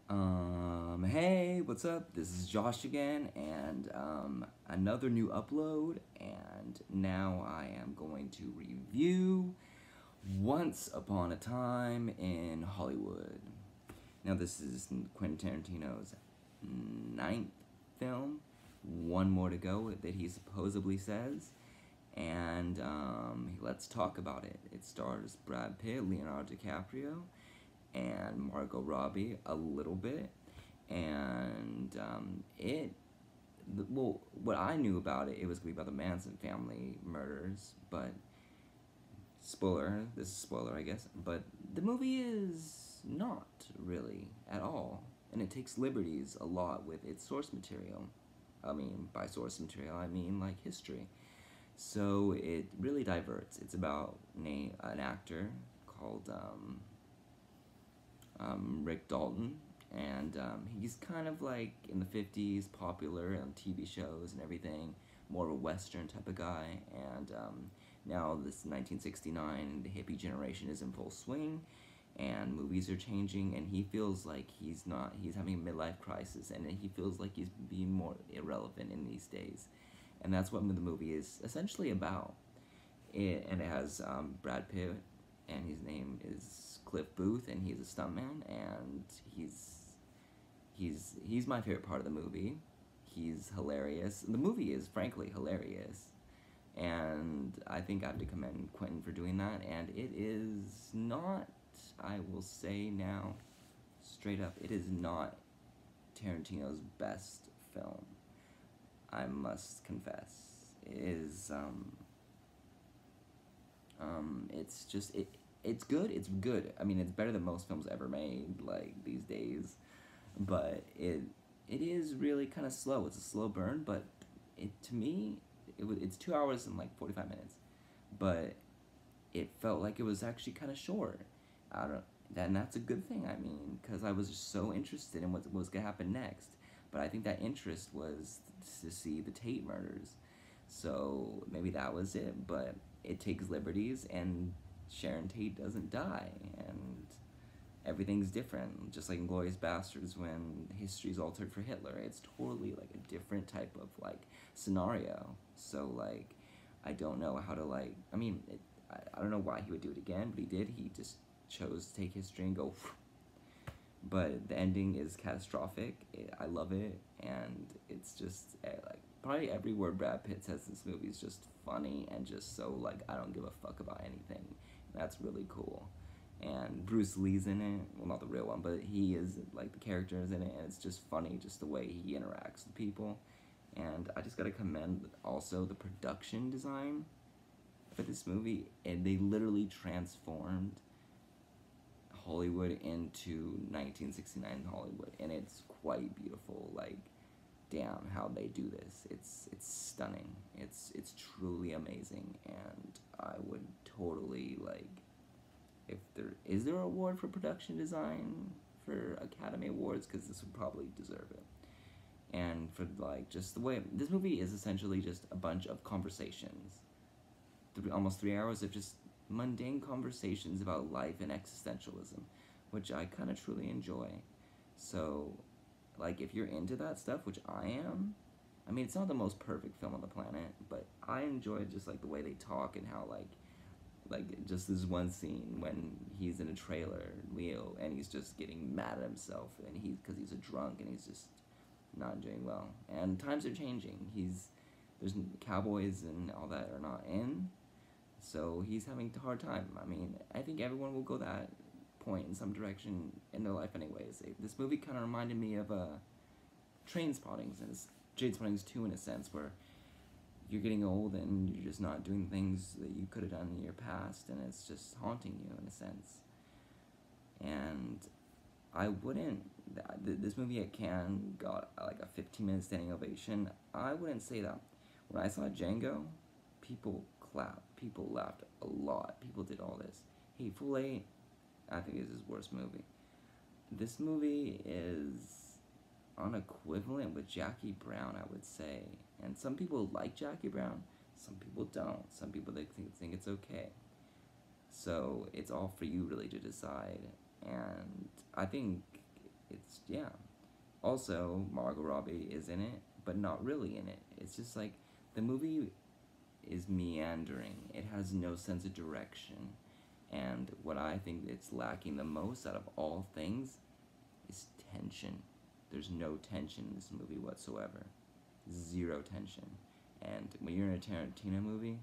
Hey, what's up? This is Josh again, and another new upload. And now I am going to review Once Upon a Time in Hollywood. Now, this is Quentin Tarantino's ninth film, one more to go that he supposedly says. And let's talk about it. It stars Brad Pitt, Leonardo DiCaprio, and Margot Robbie a little bit, and well, what I knew about it, it was gonna be about the Manson family murders, but spoiler, this is spoiler, I guess, but the movie is not really at all, and it takes liberties a lot with its source material. I mean, by source material, I mean like history. So it really diverts. It's about an actor called Rick Dalton, and he's kind of like in the 50s, popular on TV shows and everything, more of a Western type of guy. And now, this 1969, the hippie generation is in full swing, and movies are changing, and he feels like he's having a midlife crisis, and he feels like he's being more irrelevant in these days. And that's what the movie is essentially about. And it has Brad Pitt, and his name is Cliff Booth, and he's a stuntman, and he's my favorite part of the movie. He's hilarious. The movie is frankly hilarious, and I think I have to commend Quentin for doing that. And it is not, I will say now, straight up, it is not Tarantino's best film. I must confess, it is it's just it's good. It's good. I mean, it's better than most films ever made, like these days. But it is really kind of slow. It's a slow burn, but it to me it's 2 hours and like 45 minutes, but it felt like it was actually kind of short. I don't. And that's a good thing. I mean, because I was just so interested in what was gonna happen next. But I think that interest was to see the Tate murders. So maybe that was it. But it takes liberties, and Sharon Tate doesn't die, and everything's different. Just like in Glorious Bastards, when history's altered for Hitler, it's totally like a different type of like scenario. So like, I don't know how to like. I mean, I don't know why he would do it again, but he did. He just chose to take history and go. But the ending is catastrophic. I love it, and it's just like probably every word Brad Pitt says in this movie is just funny and just so like I don't give a fuck about anything. That's really cool. And Bruce Lee's in it. Well, not the real one, but he is like the character is in it, and it's just funny, just the way he interacts with people. And I just gotta commend also the production design for this movie, and they literally transformed Hollywood into 1969 Hollywood, and it's quite beautiful. Like, damn, how they do this. It's stunning. It's truly amazing, and I would totally like if there an award for production design for Academy Awards, because this would probably deserve it. And for like just the way this movie is essentially just a bunch of conversations, almost 3 hours of just mundane conversations about life and existentialism, which I kind of truly enjoy. So, like, if you're into that stuff, which I am, I mean, it's not the most perfect film on the planet, but I enjoy just like the way they talk and how like just this one scene when he's in a trailer, Leo, and he's just getting mad at himself, and he's because he's a drunk and he's just not doing well. And times are changing. There's cowboys and all that are not in, so he's having a hard time. I mean, I think everyone will go that point in some direction in their life, anyways. This movie kind of reminded me of Train Spottings, and it's Jade Spottings 2 in a sense, where you're getting old and you're just not doing things that you could have done in your past, and it's just haunting you in a sense. And I wouldn't. This movie at Cannes got like a 15-minute standing ovation. I wouldn't say that. When I saw Django, people clapped, people laughed a lot, people did all this. Hateful Eight, I think is his worst movie. This movie is unequivalent with Jackie Brown, I would say. And some people like Jackie Brown, some people don't. Some people think it's okay. So it's all for you really to decide. And I think It's, yeah. Also, Margot Robbie is in it, but not really in it. It's just like the movie is meandering. It has no sense of direction. And what I think it's lacking the most out of all things is tension. There's no tension in this movie whatsoever. Zero tension. And when you're in a Tarantino movie,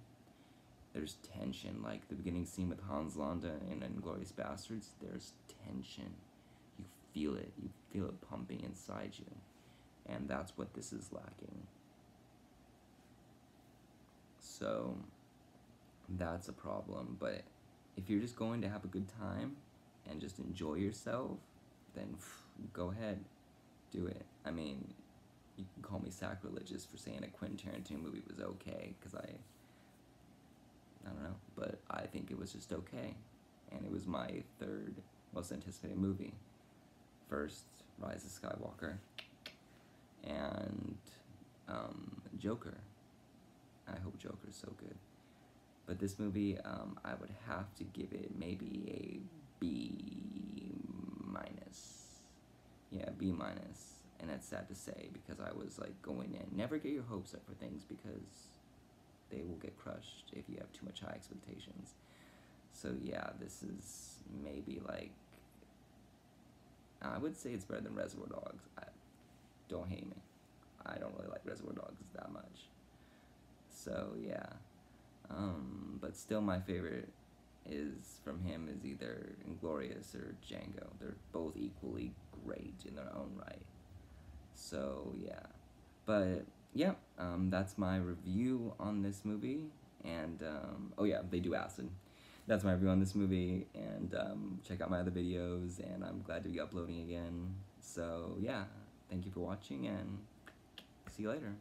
there's tension. Like the beginning scene with Hans Landa in Inglourious Basterds, there's tension. You feel it. You feel it pumping inside you. And that's what this is lacking. So, that's a problem. But if you're just going to have a good time and just enjoy yourself, then go ahead, do it. I mean, you can call me sacrilegious for saying a Quentin Tarantino movie was okay, because I don't know, but I think it was just okay. And it was my third most anticipated movie. First, Rise of Skywalker, and Joker. I hope Joker's so good. But this movie, I would have to give it maybe a B minus. Yeah, B minus. And that's sad to say because I was like going in. Never get your hopes up for things because they will get crushed if you have too much high expectations. So yeah, this is maybe like, I would say it's better than Reservoir Dogs. Don't hate me. I don't really like Reservoir Dogs that much. So yeah, but still my favorite is from him is either Inglourious or Django. They're both equally great in their own right. So yeah, but yeah, that's my review on this movie. And oh yeah, they do acid. That's my review on this movie. And check out my other videos. And I'm glad to be uploading again. So yeah, thank you for watching and see you later.